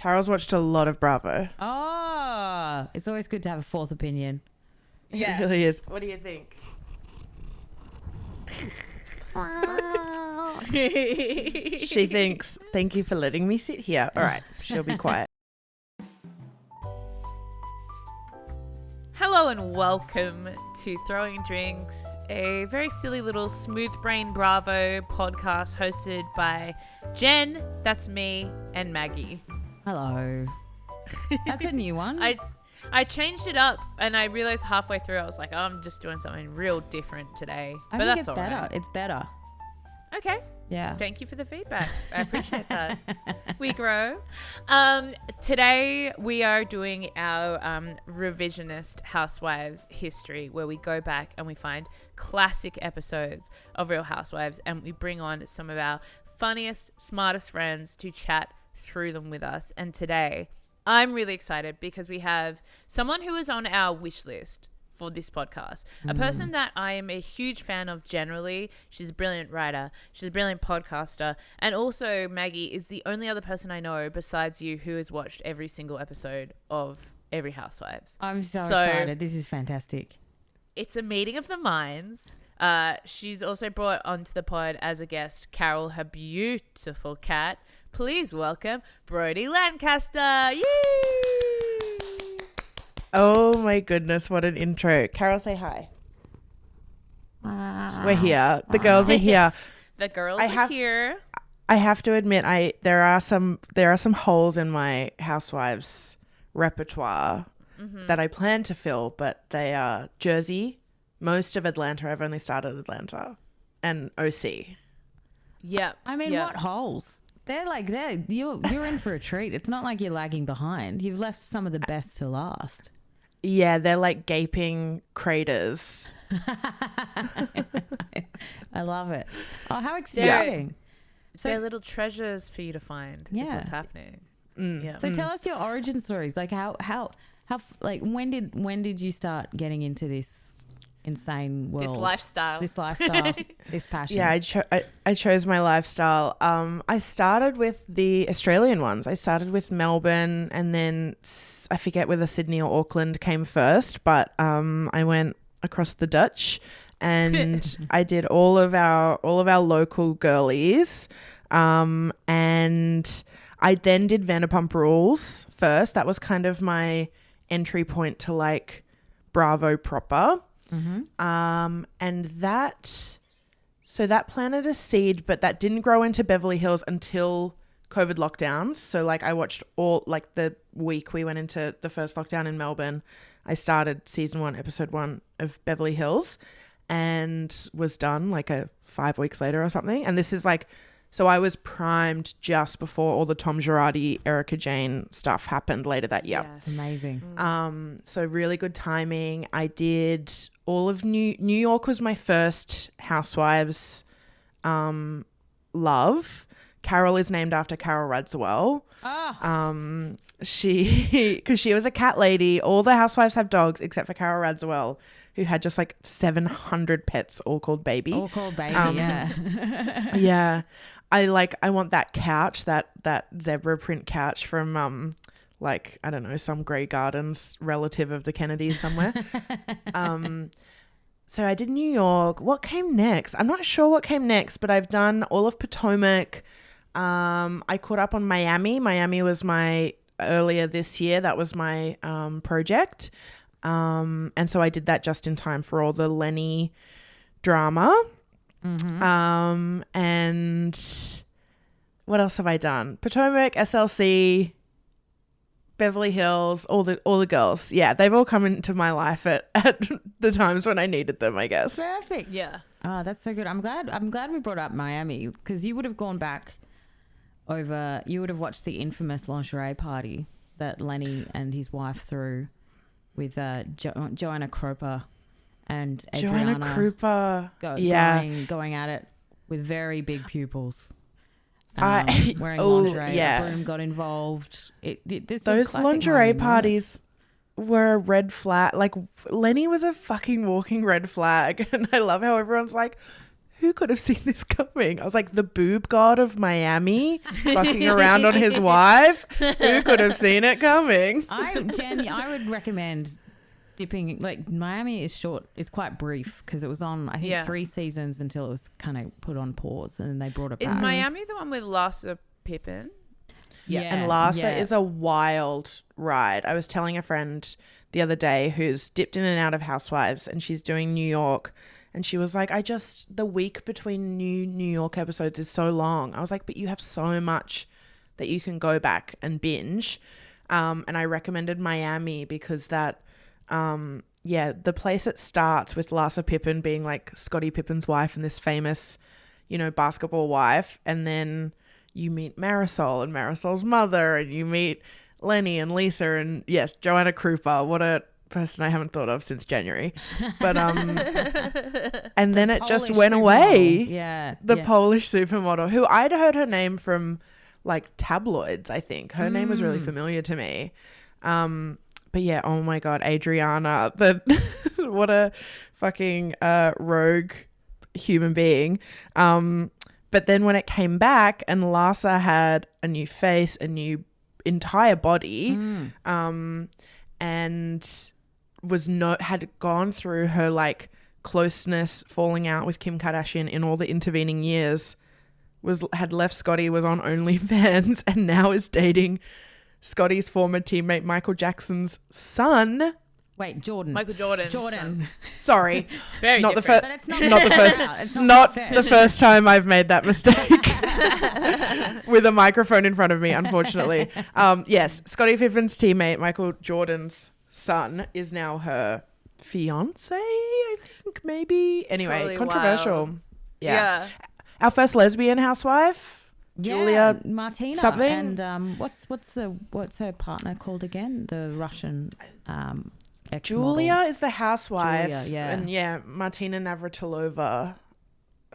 Carol's watched a lot of Bravo. Oh, it's always good to have a fourth opinion. Yeah. It really is. What do you think? She thinks, thank you for letting me sit here. All right, she'll be quiet. Hello and welcome to Throwing Drinks, a very silly little smooth brain Bravo podcast hosted by Jen, that's me, and Maggie. Hello. That's a new one. I changed it up and I realized halfway through I was like, oh, I'm just doing something real different today. I But think that's it's all better. right. It's better. Okay. Yeah. Thank you for the feedback. I appreciate that. We grow. Today we are doing our revisionist Housewives history, where we go back and we find classic episodes of Real Housewives and we bring on some of our funniest, smartest friends to chat through them with us. And today I'm really excited because we have someone who is on our wish list for this podcast, a person that I am a huge fan of generally. She's a brilliant writer, she's a brilliant podcaster, and also Maggie is the only other person I know besides you who has watched every single episode of every Housewives. I'm so excited. This is fantastic. It's a meeting of the minds. She's also brought onto the pod as a guest Carol, her beautiful cat. Please welcome Brodie Lancaster. Yay! Oh my goodness, what an intro. Carol, say hi. We're here. The girls are here. The girls are here. I have to admit, there are some holes in my Housewives repertoire that I plan to fill, but they are Jersey, most of Atlanta. I've only started Atlanta, and OC. Yep. I mean, what holes? You're in for a treat. It's not like you're lagging behind. You've left some of the best to last. Yeah, they're like gaping craters. I love it. Oh, how exciting. They're little treasures for you to find is what's happening. Yeah. So tell us your origin stories. Like when did you start getting into this insane world? This lifestyle, this passion. Yeah, I chose my lifestyle. I started with the Australian ones. I started with Melbourne, and then I forget whether Sydney or Auckland came first, but I went across the Dutch, and I did all of our local girlies, and I then did Vanderpump Rules first. That was kind of my entry point to like Bravo proper. And that planted a seed, but that didn't grow into Beverly Hills until COVID lockdowns. So like I watched all, like the week we went into the first lockdown in Melbourne, I started season 1, episode 1 of Beverly Hills and was done like 5 weeks later or something. And this is like, so I was primed just before all the Tom Girardi, Erica Jane stuff happened later that year. Yes. Amazing. So really good timing. I did all of New York was my first Housewives love. Carol is named after Carol Radswell. Because she was a cat lady. All the Housewives have dogs except for Carol Radswell, who had just like 700 pets, all called Baby. Yeah. Yeah. I want that couch, that zebra print couch from like, I don't know, some Grey Gardens relative of the Kennedys somewhere. So I did New York. What came next? I'm not sure what came next, but I've done all of Potomac. I caught up on Miami. Miami was earlier this year. That was my project. And so I did that just in time for all the Lenny drama. And what else have I done? Potomac, SLC, Beverly Hills, all the girls. Yeah, they've all come into my life at the times when I needed them, I guess. Perfect. Yeah. Oh, that's so good. I'm glad we brought up Miami, because you would have gone back you would have watched the infamous lingerie party that Lenny and his wife threw with Joanna Cropper and Adriana. Joanna Cropper. Going at it with very big pupils. Wearing Oh, lingerie. yeah. A broom got involved. Those lingerie parties were a red flag. Like, Lenny was a fucking walking red flag. And I love how everyone's like, who could have seen this coming? I was like, the boob god of Miami fucking around on his wife. Who could have seen it coming? I would recommend dipping. Like, Miami is short. It's quite brief because it was on, I think, 3 seasons until it was kind of put on pause and then they brought it back. Is Miami the one with Larsa Pippen? Yeah. And Larsa is a wild ride. I was telling a friend the other day who's dipped in and out of Housewives, and she's doing New York, and she was like, the week between New York episodes is so long. I was like, but you have so much that you can go back and binge. And I recommended Miami because that, the place it starts with Larsa Pippen being like Scottie Pippen's wife and this famous, basketball wife. And then you meet Marisol and Marisol's mother, and you meet Lenny and Lisa, and yes, Joanna Krupa. What a person I haven't thought of since January. But and then it just went away. Yeah. The Polish supermodel, who I'd heard her name from like tabloids, I think. Her name was really familiar to me. But yeah, oh my God, Adriana, what a fucking rogue human being. But then when it came back and Larsa had a new face, a new entire body, and had gone through her like closeness, falling out with Kim Kardashian in all the intervening years, had left Scottie, was on OnlyFans, and now is dating Scottie's former teammate Michael Jackson's son. Wait, Jordan. Michael Jordan. Sorry, Very not different. But it's not the first time I've made that mistake with a microphone in front of me, unfortunately. Yes, Scottie Pippen's teammate Michael Jordan's son is now her fiance, I think, maybe. Anyway, Totally controversial. wild. Yeah. Our first lesbian housewife, Julia Martina. something. And what's her partner called again? The Russian ex-model. Julia is the housewife. Julia, yeah. And Martina Navratilova,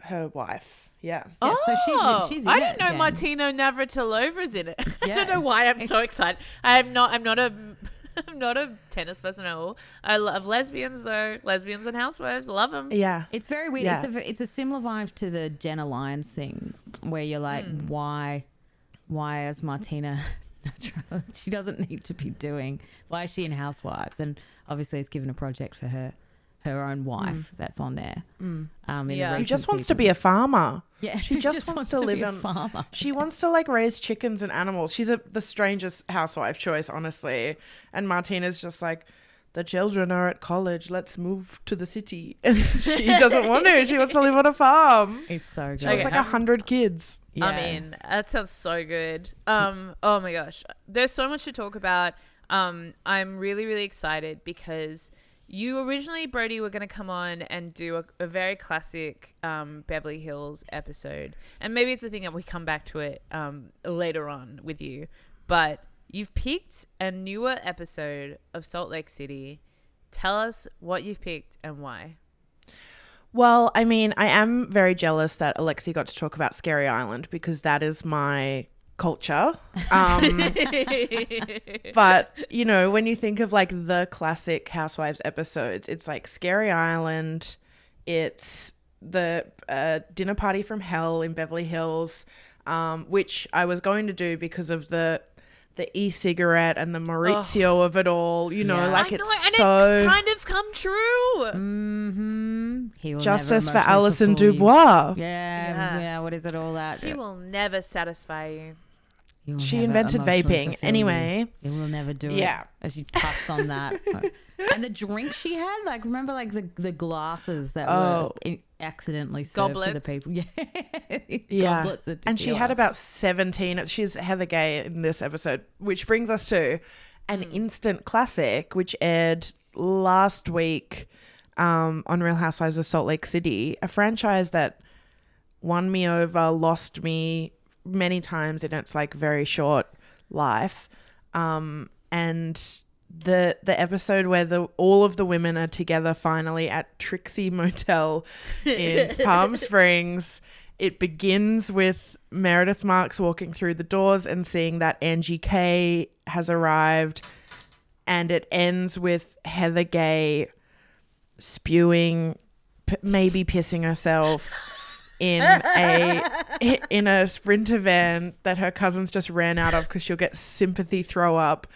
her wife. Yeah. Yeah, so she's in I it, didn't know Jen. Martina Navratilova's in it. I Yeah. don't know why I'm so excited. I'm not a tennis person at all. I love lesbians though. Lesbians and housewives, love them. Yeah. It's very weird. Yeah. It's a similar vibe to the Jenna Lyons thing, where you're like, why is Martina? She doesn't need to be doing. Why is she in Housewives? And obviously, it's given a project for her own wife that's on there. She just wants to be a farmer. Yeah, She just wants to live be a on. farmer. She wants to like raise chickens and animals. She's the strangest housewife choice, honestly. And Martina's just like, the children are at college. Let's move to the city. And she doesn't want to. She wants to live on a farm. It's so good. She wants like 100 kids. Yeah. I mean, that sounds so good. Oh my gosh, there's so much to talk about. I'm really, really excited because you originally, Brodie, were going to come on and do a very classic Beverly Hills episode. And maybe it's a thing that we come back to it later on with you. But you've picked a newer episode of Salt Lake City. Tell us what you've picked and why. Well, I mean, I am very jealous that Alexi got to talk about Scary Island because that is my culture. But, when you think of like the classic Housewives episodes, it's like Scary Island, it's the dinner party from hell in Beverly Hills, which I was going to do because of the e-cigarette and the Maurizio of it all, like I it's know, and so it's kind of come true. Mm-hmm. justice for Alison Dubois. Yeah. What is it all that? He will never satisfy you. She invented vaping. Anyway. He will never do it. Yeah. As she puffs on that. And the drink she had, like, remember, like, the glasses that were accidentally served to the people. Yeah. Goblets of and she tequila. had about 17. She's Heather Gay in this episode, which brings us to an instant classic, which aired last week on Real Housewives of Salt Lake City, a franchise that won me over, lost me many times in its like very short life, and the episode where all of the women are together finally at Trixie Motel in Palm Springs. It begins with Meredith Marks walking through the doors and seeing that Angie K has arrived, and it ends with Heather Gay spewing, maybe pissing herself, in a Sprinter van that her cousins just ran out of because she'll get sympathy throw up,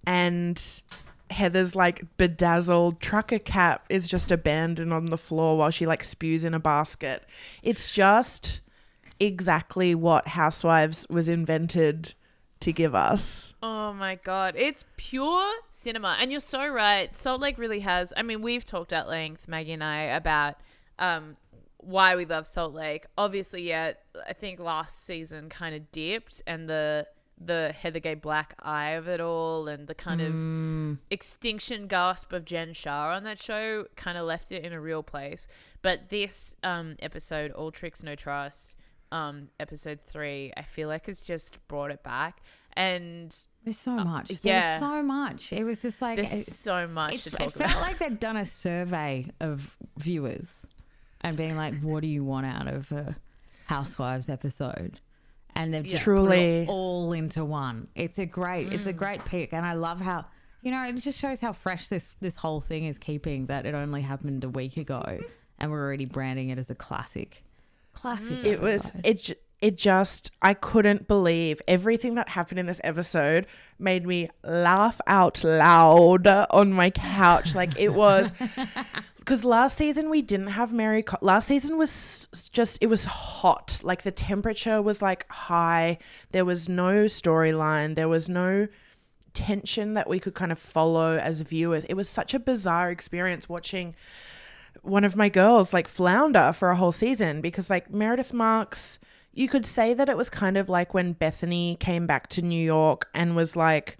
and Heather's like bedazzled trucker cap is just abandoned on the floor while she like spews in a basket. It's just exactly what Housewives was invented to give us. Oh my God. It's pure cinema. And you're so right. Salt Lake really has, I mean, we've talked at length, Maggie and I, about why we love Salt Lake. Obviously, yeah, I think last season kind of dipped, and the Heather Gay black eye of it all, and the kind of extinction gasp of Jen Shah on that show kind of left it in a real place. But this episode, All Tricks No Trust, episode 3, I feel like has just brought it back. And there's so much. Yeah. There's so much. It was just like there's so much to talk It about. felt like they'd done a survey of viewers and being like, what do you want out of a Housewives episode? And they've just put it all into one. It's a great pick. And I love how, you know, it just shows how fresh this whole thing is keeping, that it only happened a week ago and we're already branding it as a classic. It just, I couldn't believe everything that happened in this episode made me laugh out loud on my couch. Like it was, because last season we didn't have last season was just, it was hot. Like the temperature was like high. There was no storyline. There was no tension that we could kind of follow as viewers. It was such a bizarre experience watching one of my girls like flounder for a whole season, because like Meredith Marks, you could say that it was kind of like when Bethany came back to New York and was like,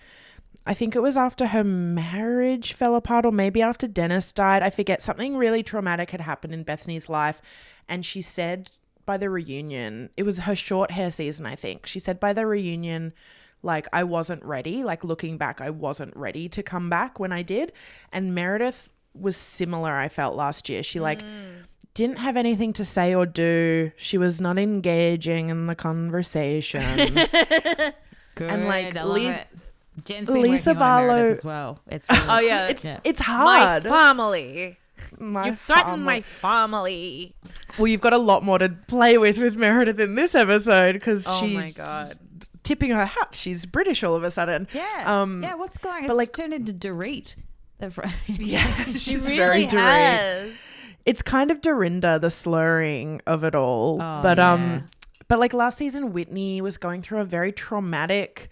I think it was after her marriage fell apart, or maybe after Dennis died. I forget, something really traumatic had happened in Bethany's life. And she said by the reunion, it was her short hair season, I think. She said by the reunion, like, I wasn't ready. Like looking back, I wasn't ready to come back when I did. And Meredith was similar, I felt, last year. She like didn't have anything to say or do. She was not engaging in the conversation. Good, and like Jen's been Lisa working on Meredith Barlow as well. It's really, it's hard. My family. My You've threatened my family. Well, you've got a lot more to play with Meredith in this episode, because she's my God. tipping her hat. She's British all of a sudden. Yeah. What's going on? It's like turned into Dorit. Yeah, she's really very Dorit. has. It's kind of Dorinda, the slurring of it all. But like last season, Whitney was going through a very traumatic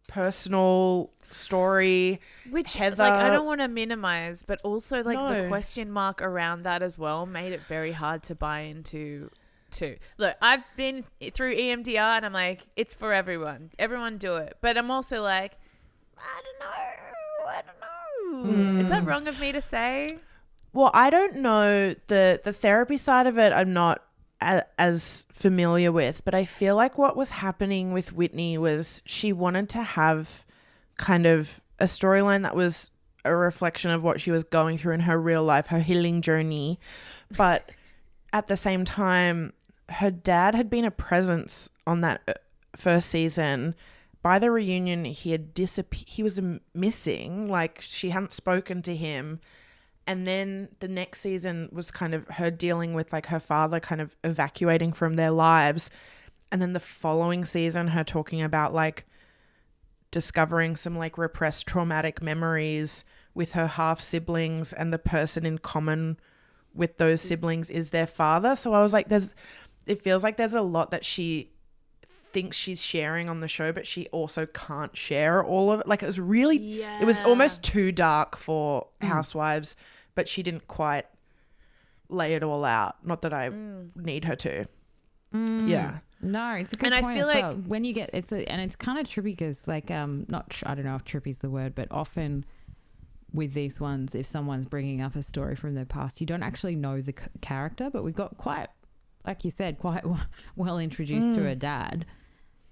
personal story. Which Heather, like I don't want to minimize, but also like No. the question mark around that as well made it very hard to buy into too. Look, I've been through EMDR and I'm like, it's for everyone. Everyone do it. But I'm also like, I don't know. Is that wrong of me to say? Well, I don't know. The therapy side of it I'm not as familiar with, but I feel like what was happening with Whitney was she wanted to have kind of a storyline that was a reflection of what she was going through in her real life, her healing journey. But at the same time, her dad had been a presence on that first season. By the reunion, he had disappeared. He was missing. Like, she hadn't spoken to him. And then the next season was kind of her dealing with like her father kind of evacuating from their lives. And then the following season, her talking about like discovering some like repressed traumatic memories with her half siblings, and the person in common with those siblings is their father. So I was like, it feels like there's a lot that she thinks she's sharing on the show, but she also can't share all of it. Like it was really, it was almost too dark for Housewives, but she didn't quite lay it all out. Not that I need her to. Yeah. No, it's a good And point. I feel as like well. When you get and it's kind of trippy because like I don't know if trippy is the word, but often with these ones, if someone's bringing up a story from their past, you don't actually know the character, but we got quite, like you said, quite well introduced to her dad,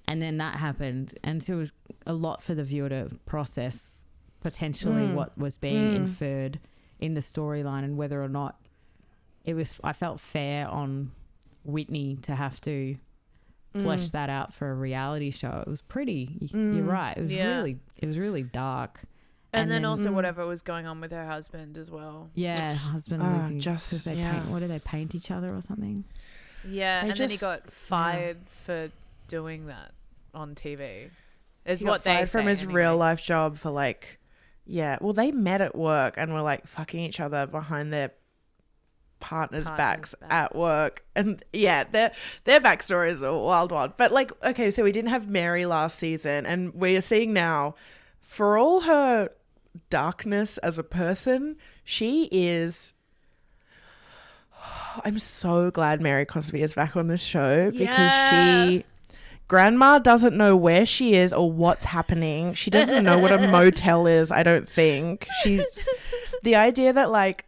and then that happened, and so it was a lot for the viewer to process potentially what was being inferred in the storyline, and whether or not it was. I felt fair on Whitney to have to flesh that out for a reality show. It was pretty. You're right. It was really dark. And then also whatever was going on with her husband as well. Yeah, husband losing. What do they paint each other or something? Yeah, They and then he just- got fired for doing that on TV. Is He what got they fired say from his anyway. real life job for like, yeah. Well, they met at work and were like fucking each other behind their partners' backs at work, and yeah, their backstory is a wild one. But like, okay, so we didn't have Mary last season, and we are seeing now, for all her darkness as a person, she is. I'm so glad Mary Cosby is back on this show because Grandma doesn't know where she is or what's happening. She doesn't know what a motel is, I don't think. She's the idea that like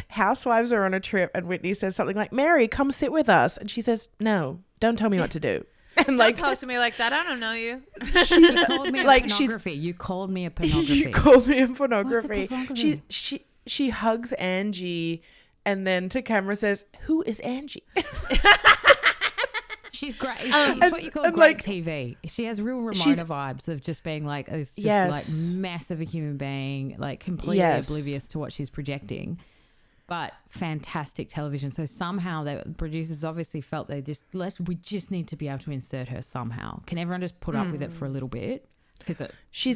housewives are on a trip and Whitney says something like, Mary, come sit with us. And she says, no, don't tell me what to do. And Don't talk to me like that. I don't know you. she's Called me a like, pornography. You called me a pornography. you called me a What's pornography. a pornography? She hugs Angie and then to camera says, who is Angie? She's great. It's what you call and, great like, TV. She has real she's- Ramona vibes of just being like, it's just Yes. like massive a human being, like completely Yes. oblivious to what she's projecting. But fantastic television. So somehow the producers obviously felt we just need to be able to insert her somehow. Can everyone just put up with it for a little bit? Because She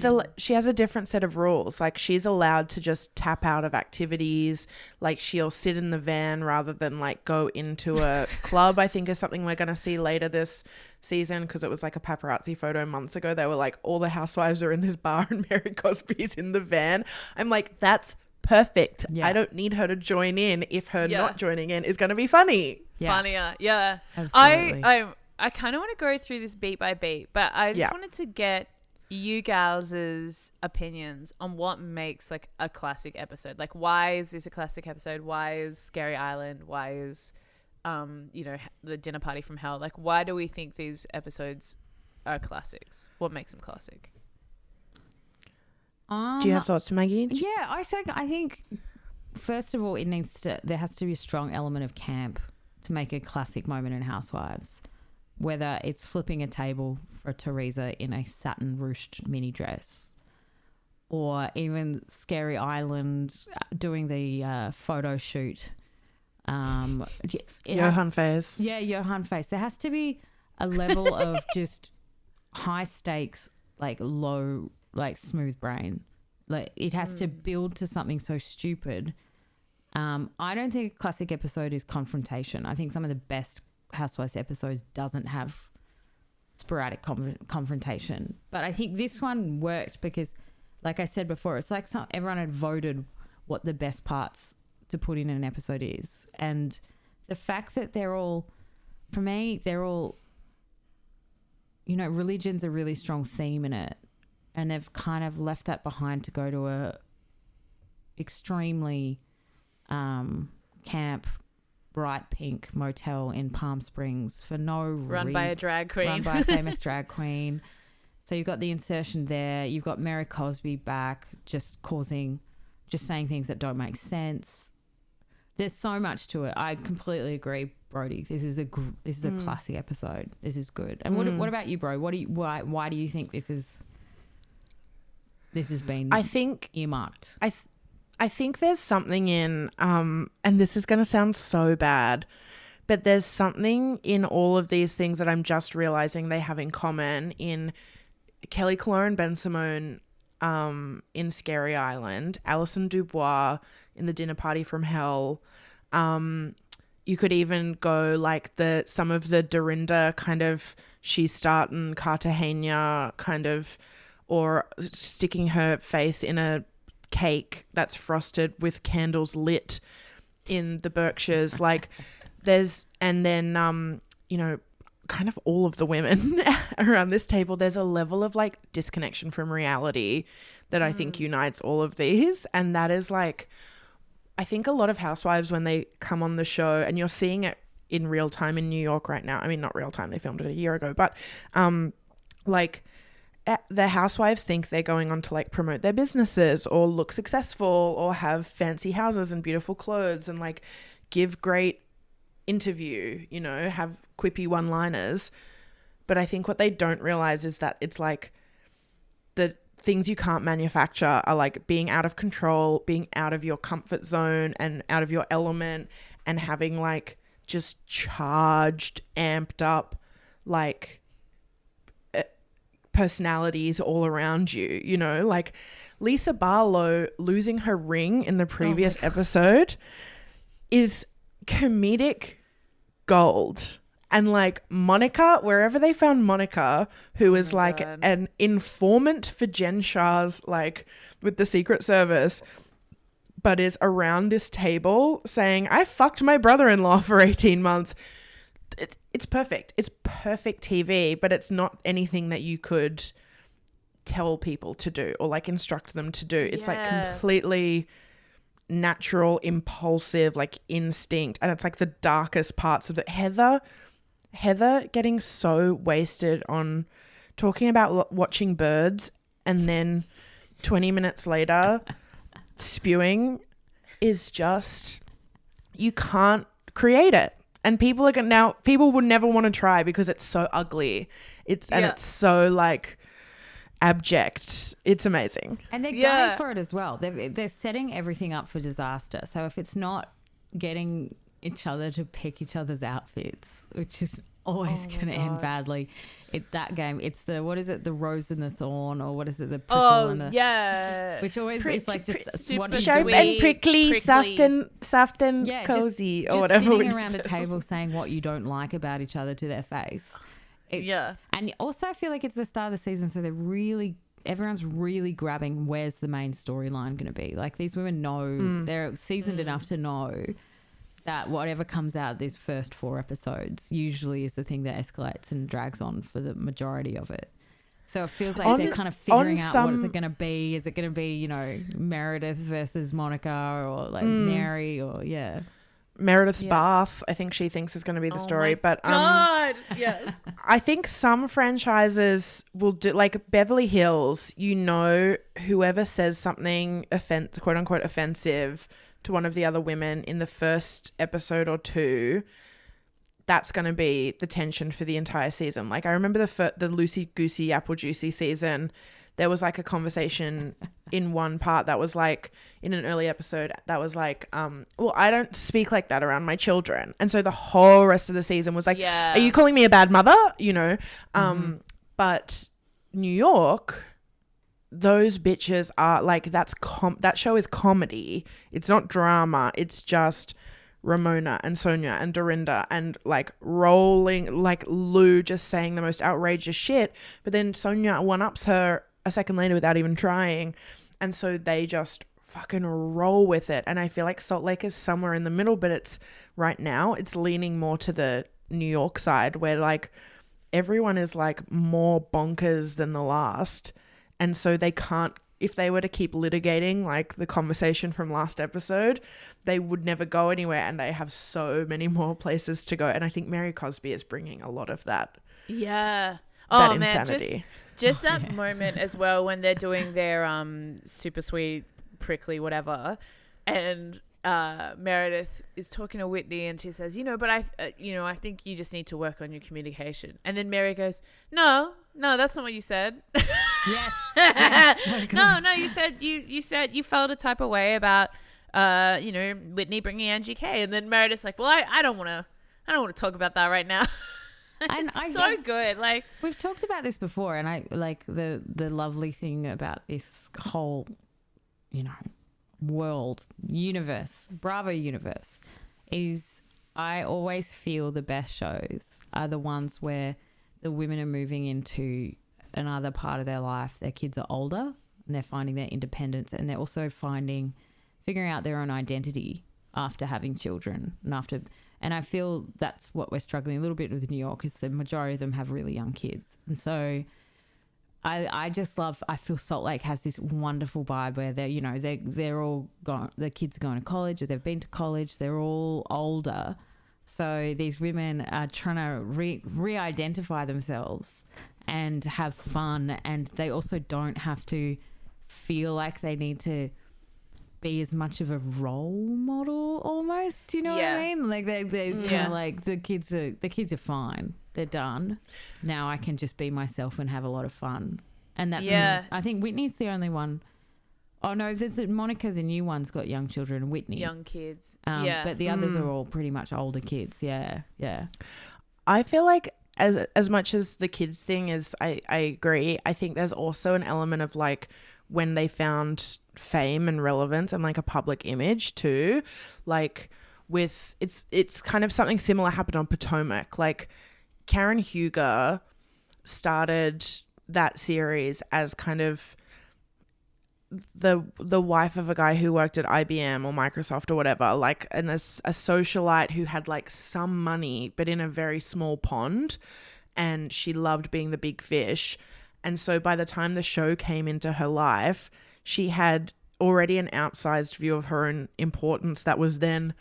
has a different set of rules. Like she's allowed to just tap out of activities. Like she'll sit in the van rather than like go into a club. I think is something we're going to see later this season because it was like a paparazzi photo months ago. They were like, all the housewives are in this bar and Mary Cosby's in the van. I'm like, that's perfect. Yeah. I don't need her to join in if her Yeah. not joining in is going to be funny. Yeah. Funnier. Yeah. Absolutely. I kind of want to go through this beat by beat, but I just Yeah. wanted to get you gals' opinions on what makes like a classic episode. Like, why is this a classic episode? Why is Scary Island? Why is the Dinner Party from Hell? Like, why do we think these episodes are classics? What makes them classic? Do you have thoughts, Maggie? Yeah, I think first of all, there has to be a strong element of camp to make a classic moment in Housewives. Whether it's flipping a table for Teresa in a satin ruched mini dress, or even Scary Island doing the photo shoot. Johan Face. Yeah, Johan Face. There has to be a level of just high stakes, like low, like smooth brain. Like it has to build to something so stupid. I don't think a classic episode is confrontation. I think some of the best Housewives episodes doesn't have sporadic confrontation. But I think this one worked because, like I said before, it's like everyone had voted what the best parts to put in an episode is. And the fact that they're all, for me, religion's a really strong theme in it. And they've kind of left that behind to go to a extremely camp, bright pink motel in Palm Springs for no reason. Run by a drag queen. Run by a famous drag queen. So you've got the insertion there. You've got Mary Cosby back just saying things that don't make sense. There's so much to it. I completely agree, Brodie. This is a classic episode. This is good. And what about you, bro? Why do you think this has been earmarked? I think there's something in, and this is going to sound so bad, but there's something in all of these things that I'm just realizing they have in common in Kelly Clore and Ben Simone in Scary Island, Alison Dubois in The Dinner Party from Hell. You could even go like some of the Dorinda kind of She's Startin' Cartagena kind of, or sticking her face in a cake that's frosted with candles lit in the Berkshires. Like and then kind of all of the women around this table, there's a level of like disconnection from reality that I think unites all of these. And that is like, I think a lot of housewives, when they come on the show, and you're seeing it in real time in New York right now. I mean, not real time, they filmed it a year ago, but the housewives think they're going on to like promote their businesses or look successful or have fancy houses and beautiful clothes and like give great interview, have quippy one-liners. But I think what they don't realize is that it's like the things you can't manufacture are like being out of control, being out of your comfort zone and out of your element, and having like just charged, amped up, like personalities all around you, you know, like Lisa Barlow losing her ring in the previous episode is comedic gold. And like Monica, wherever they found Monica, who is like an informant for Jen Shah's, like with the Secret Service, but is around this table saying, I fucked my brother-in-law for 18 months. It's perfect. It's perfect TV, but it's not anything that you could tell people to do or like instruct them to do. It's like completely natural, impulsive, like instinct. And it's like the darkest parts of it. Heather getting so wasted on talking about watching birds and then 20 minutes later spewing is just, you can't create it. And people would never want to try because it's so ugly. It's so like abject. It's amazing. And they're going for it as well. They're setting everything up for disaster. So if it's not getting each other to pick each other's outfits, which is always going to end badly. That game, it's the, what is it, the rose and the thorn, or what is it, the prickle and the... which always is like just... what sharp and prickly, soft and cozy, or whatever. Just sitting around a table saying what you don't like about each other to their face. And also I feel like it's the start of the season, so everyone's really grabbing where's the main storyline going to be. Like these women know, they're seasoned enough to know that whatever comes out of these first 4 episodes usually is the thing that escalates and drags on for the majority of it. So it feels like they're kind of figuring out what is it going to be. Is it going to be, you know, Meredith versus Monica, or like Mary, or Meredith's bath, I think she thinks is going to be the story. But yes. I think some franchises will do, like Beverly Hills, you know, whoever says something quote unquote offensive to one of the other women in the first episode or 2, that's going to be the tension for the entire season. Like I remember the Loosey Goosey Apple Juicy season, there was like a conversation in one part that was like, in an early episode, that was like, well, I don't speak like that around my children. And so the whole rest of the season was like, are you calling me a bad mother? You know, but New York, those bitches are like, that show is comedy. It's not drama. It's just Ramona and Sonia and Dorinda and like rolling, like Lou just saying the most outrageous shit. But then Sonia one-ups her a second later without even trying. And so they just fucking roll with it. And I feel like Salt Lake is somewhere in the middle, but it's right now it's leaning more to the New York side where like everyone is like more bonkers than the last. And so they can't, if they were to keep litigating like the conversation from last episode, they would never go anywhere, and they have so many more places to go. And I think Mary Cosby is bringing a lot of that. Yeah. That insanity. Man, just that moment as well when they're doing their super sweet, prickly, whatever, and Meredith is talking to Whitney, and she says, but I think you just need to work on your communication. And then Mary goes, no, that's not what you said. Yes. No, you said you felt a type of way about Whitney bringing Angie K. And then Meredith's like, well, I don't want to talk about that right now. And it's so good. Like we've talked about this before, and I like the lovely thing about this whole, world, universe, Bravo universe, is I always feel the best shows are the ones where the women are moving into another part of their life. Their kids are older and they're finding their independence, and they're also figuring out their own identity after having children and I feel that's what we're struggling a little bit with New York, is the majority of them have really young kids. And so I feel Salt Lake has this wonderful vibe where they're all gone, the kids are going to college, or they've been to college, they're all older. So these women are trying to re-identify themselves and have fun, and they also don't have to feel like they need to be as much of a role model almost. Do you know what I mean? Like they kind of like the kids are fine. They're done. Now I can just be myself and have a lot of fun. And that's I think Whitney's the only one Oh no, there's Monica, the new one's got young children, Whitney. Young kids. But the others are all pretty much older kids. Yeah. Yeah. I feel like as much as the kids thing is, I agree. I think there's also an element of like when they found fame and relevance and like a public image too. Like with it's kind of something similar happened on Potomac. Like Karen Huger started that series as kind of the wife of a guy who worked at IBM or Microsoft or whatever, like a socialite who had like some money but in a very small pond, and she loved being the big fish. And so by the time the show came into her life, she had already an outsized view of her own importance that was then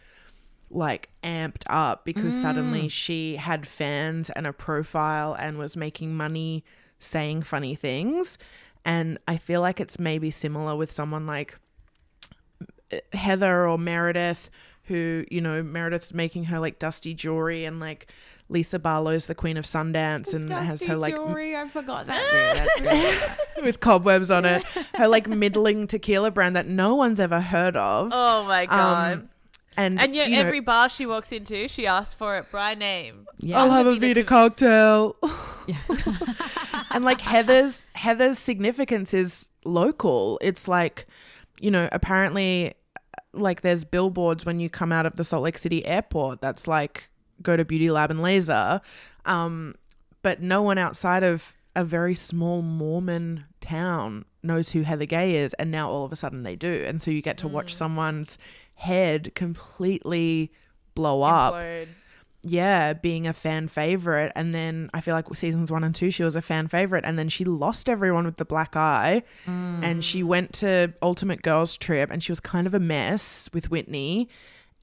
like amped up because suddenly she had fans and a profile and was making money saying funny things. And I feel like it's maybe similar with someone like Heather or Meredith, who, you know, Meredith's making her like dusty jewelry, and like Lisa Barlow's the queen of Sundance and has her like jewelry. I forgot that. with cobwebs on it, her like middling tequila brand that no one's ever heard of. Oh my God. And yet you know, every bar she walks into, she asks for it by name. Yeah. I'll have a Vita cocktail. Yeah. And like Heather's significance is local. It's like, you know, apparently like there's billboards when you come out of the Salt Lake City airport that's like go to Beauty Lab and Laser. But no one outside of a very small Mormon town knows who Heather Gay is, and now all of a sudden they do. And so you get to watch someone's head completely blow up. Implode. Yeah, being a fan favorite. And then I feel like seasons 1 and 2 she was a fan favorite, and then she lost everyone with the black eye, and she went to Ultimate Girls Trip and she was kind of a mess with Whitney.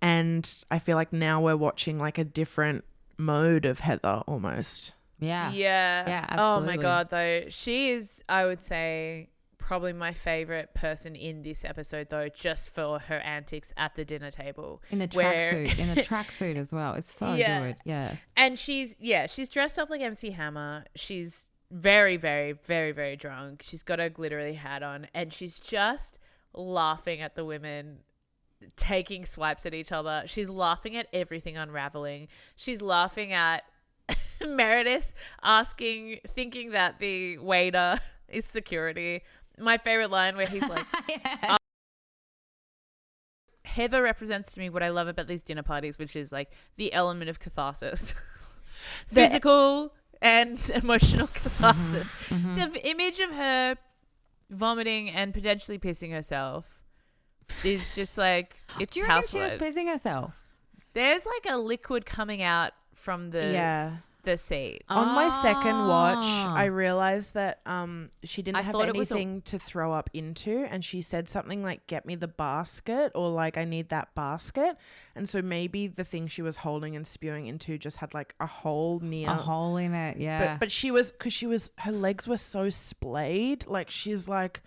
And I feel like now we're watching like a different mode of Heather almost. Yeah. Yeah. Oh Absolutely. my God, though. She is, I would say, probably my favorite person in this episode, though, just for her antics at the dinner table. In the tracksuit as well. It's so good. Yeah. And she's dressed up like MC Hammer. She's very, very, very, very drunk. She's got a glittery hat on, and she's just laughing at the women taking swipes at each other. She's laughing at everything unraveling. She's laughing at Meredith thinking that the waiter is security. My favorite line where he's like, Heather represents to me what I love about these dinner parties, which is like the element of catharsis, physical and emotional catharsis. The image of her vomiting and potentially pissing herself is just like, it's Do you reckon Housewives. she was pissing herself? There's like a liquid coming out from the seat. On my second watch, I realized that she didn't have thought it was anything to throw up into, and she said something like, get me the basket, or like, I need that basket. And so maybe the thing she was holding and spewing into just had like a hole in it. Yeah. But she was her legs were so splayed, like she's like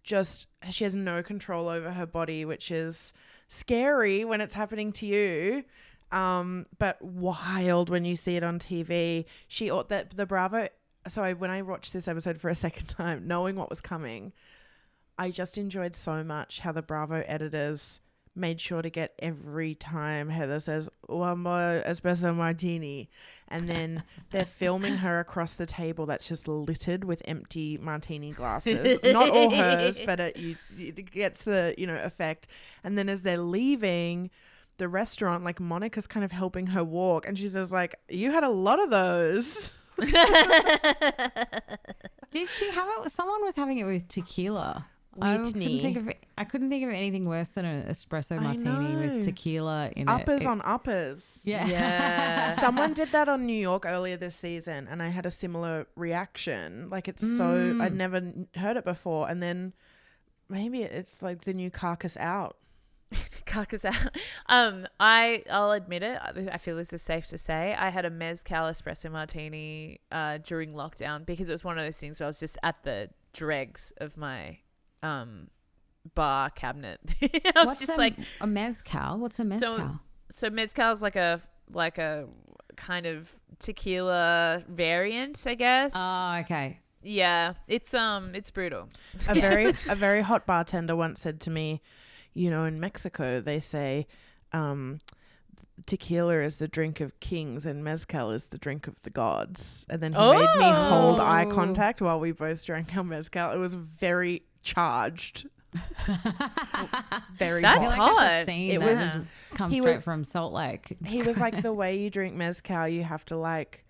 she has no control over her body, which is scary when it's happening to you. But wild when you see it on TV. The Bravo. So when I watched this episode for a second time, knowing what was coming, I just enjoyed so much how the Bravo editors made sure to get every time Heather says one more espresso martini, and then they're filming her across the table that's just littered with empty martini glasses. Not all hers, but it gets the effect. And then as they're leaving the restaurant, like Monica's kind of helping her walk, and she says like, you had a lot of those. Did she have it? Someone was having it with tequila. Whitney. I couldn't think of anything worse than an espresso martini with tequila in uppers it. on uppers. Yeah. Someone did that on New York earlier this season, and I had a similar reaction. Like, it's so, I'd never heard it before. And then maybe it's like the new Carcass Out. Carcass Out. I'll admit it. I feel this is safe to say. I had a mezcal espresso martini during lockdown, because it was one of those things where I was just at the dregs of my bar cabinet. What's a mezcal? What's a mezcal? So mezcal is like a kind of tequila variant, I guess. Oh, okay. Yeah, it's brutal. A very hot bartender once said to me, you know, in Mexico they say tequila is the drink of kings and mezcal is the drink of the gods. And then he made me hold eye contact while we both drank our mezcal. It was very charged. Very That's hot. It was come straight from Salt Lake. He was like, the way you drink mezcal, you have to like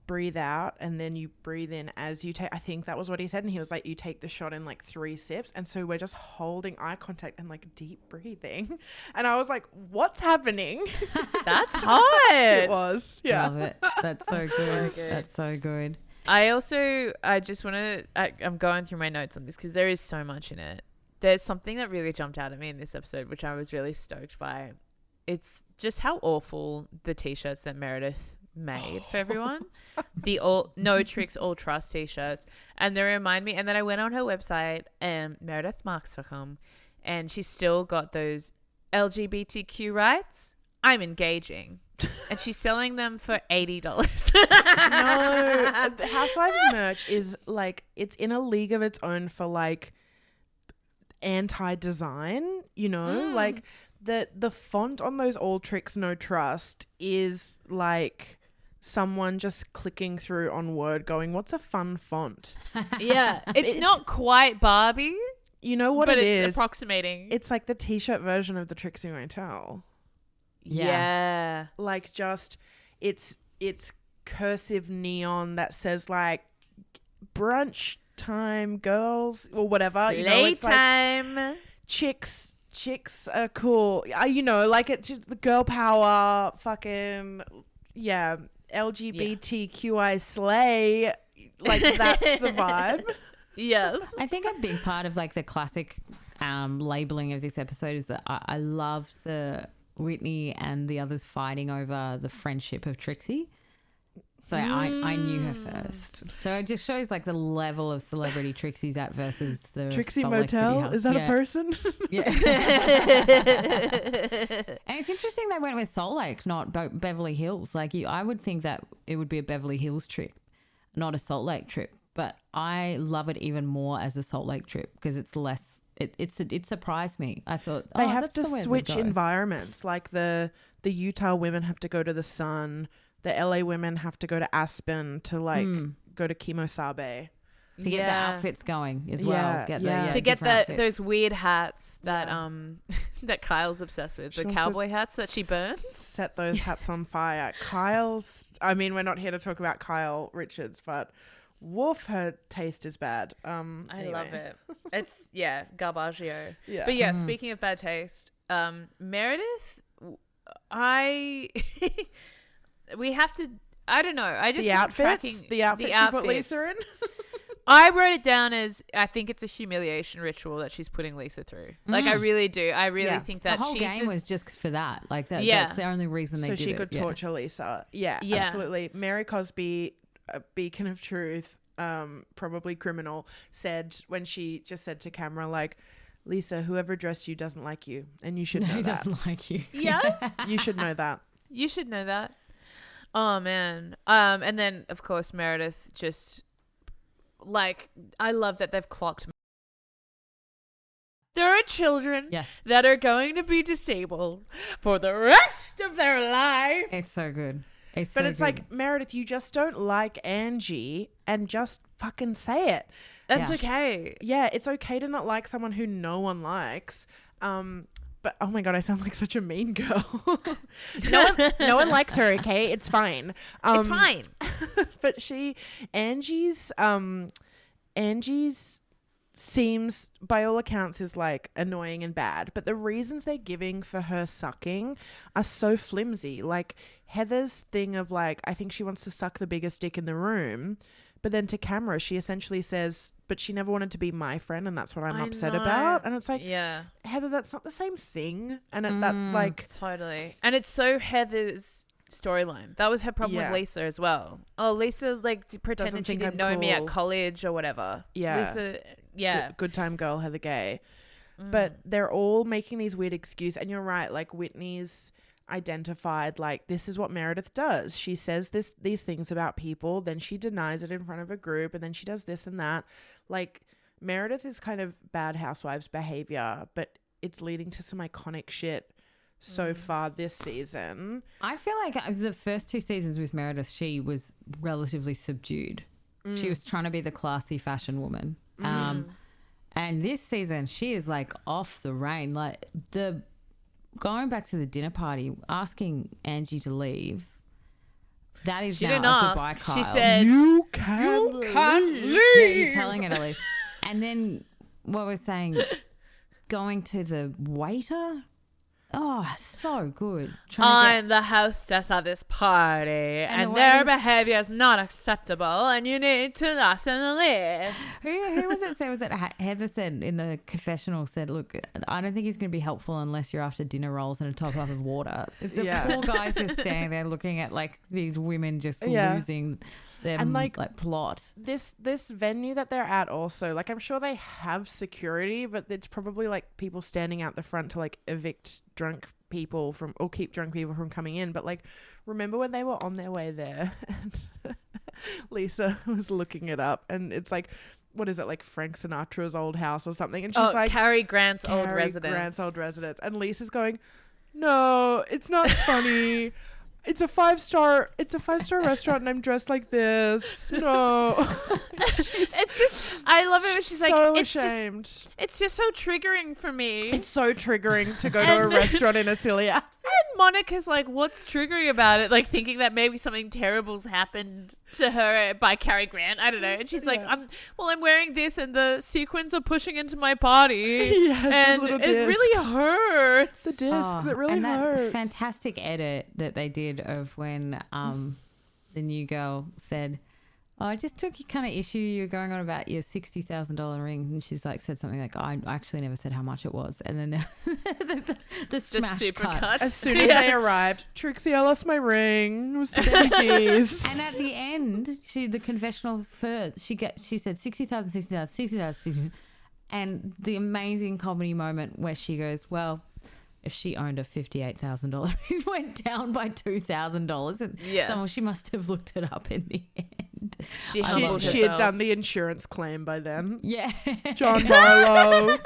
breathe out and then you breathe in as you take. I think that was what he said. And he was like, you take the shot in like 3 sips. And so we're just holding eye contact and like deep breathing. And I was like, what's happening? That's hot. It was. Yeah. Love it. That's so good. That's so good. I just want to, I'm going through my notes on this because there is so much in it. There's something that really jumped out at me in this episode, which I was really stoked by. It's just how awful the t-shirts that Meredith made for everyone. The all no tricks, all trust t-shirts. And they remind me, and then I went on her website, meredithmarks.com, and she's still got those LGBTQ rights. I'm engaging. And she's selling them for $80. No, the Housewives merch is like, it's in a league of its own for like anti-design, you know, like the font on those all tricks no trust is like someone just clicking through on Word going, what's a fun font? Yeah, it's not quite Barbie, you know what but it it's is approximating. It's like the t-shirt version of the Trixie Mattel. Yeah. Like just it's cursive neon that says like brunch time girls or whatever. You know, it's time. Like chicks are cool. You know, like it's just the girl power fucking LGBTQI slay. Like that's the vibe. Yes. I think a big part of like the classic labeling of this episode is that I loved the Whitney and the others fighting over the friendship of Trixie. So I knew her first. So it just shows like the level of celebrity Trixie's at versus the Trixie Salt Lake City Motel. house. Is that a person? Yeah. And it's interesting they went with Salt Lake, not Beverly Hills. Like I would think that it would be a Beverly Hills trip, not a Salt Lake trip. But I love it even more as a Salt Lake trip because it's less. It surprised me. I thought they have to that's the way it would switch go. environments. Like the Utah women have to go to the sun. The LA women have to go to Aspen to like go to Kimosabe. To get the outfits going as well. To get those weird hats that that Kyle's obsessed with. The cowboy hats that she burns. Set those hats on fire. I mean, we're not here to talk about Kyle Richards, but woof, her taste is bad. I love it. It's garbaggio. Yeah. But speaking of bad taste, Meredith, we have to. I don't know. I just the outfits you put Lisa in. I wrote it down as I think it's a humiliation ritual that she's putting Lisa through. Like I really do. I really think that the whole game was just for that. Like that. Yeah. That's the only reason they did it. So she could torture Lisa. Yeah, absolutely. Mary Cosby, a beacon of truth, probably criminal, said when she just said to camera like, Lisa, whoever dressed you doesn't like you, and you should know he that. doesn't like you. Yes, you should know that. You should know that. Oh man. And then of course Meredith just like I love that they've clocked. There are children that are going to be disabled for the rest of their life. It's so good. It's like, Meredith, you just don't like Angie and just fucking say it. That's okay. Yeah, it's okay to not like someone who no one likes. But oh my God, I sound like such a mean girl. no one likes her, okay? It's fine. It's fine. But Angie's seems, by all accounts, is like annoying and bad. But the reasons they're giving for her sucking are so flimsy. Like Heather's thing of like, I think she wants to suck the biggest dick in the room. But then to camera, she essentially says, but she never wanted to be my friend, and that's what I'm upset about. And it's like, Heather, that's not the same thing. And that like... Totally. And it's so Heather's storyline. That was her problem with Lisa as well. Oh, Lisa like pretended she didn't know me at college or whatever. Yeah. Lisa, Good time girl, Heather Gay. But they're all making these weird excuses. And you're right, like Whitney's... identified, like, this is what Meredith does. She says these things about people, then she denies it in front of a group, and then she does this and that. Like, Meredith is kind of bad housewives behavior, but it's leading to some iconic shit so far this season. I feel like the first 2 seasons with Meredith, she was relatively subdued. She was trying to be the classy fashion woman. And this season, she is like off the rein. Like, going back to the dinner party, asking Angie to leave. That is she now didn't a ask. goodbye, Kyle. She said, You can't leave. Yeah, you're telling her to leave. And then what we're saying, going to the waiter. Oh, so good. I'm the hostess of this party, and their behavior is not acceptable, and you need to ask them to leave. Who was it? Was it Heather said in the confessional, said, look, I don't think he's going to be helpful unless you're after dinner rolls and a top up of water. It's the poor guys just standing there looking at like these women just losing their and like plot. This venue that they're at also, like, I'm sure they have security, but it's probably like people standing out the front to like evict drunk people from, or keep drunk people from coming in. But like, remember when they were on their way there and Lisa was looking it up, and it's like, what is it, like Frank Sinatra's old house or something, and she's like, Cary Grant's old residence, and Lisa's going, no, it's not funny. It's a 5-star restaurant and I'm dressed like this. No. It's just, I love it when she's so like, ashamed. It's just so triggering for me. It's so triggering to go to a restaurant in a silly outfit. And Monica's like, what's triggering about it? Like, thinking that maybe something terrible's happened to her by Cary Grant. I don't know. And she's like, I'm wearing this and the sequins are pushing into my body. And it really hurts. The discs, it really hurts. That fantastic edit that they did of when the new girl said, oh, I just took your kind of issue. You're going on about your $60,000 ring. And she's like, said something like, I actually never said how much it was. And then the smash super cut. As soon as they arrived, Trixie, I lost my ring. It was 60 G's. And at the end, the confessional first, she said 60,000, 60,000, 60,000. And the amazing comedy moment where she goes, well, if she owned a $58,000, it went down by $2,000. And she must have looked it up in the end. She had done the insurance claim by then. Yeah. John Barlow.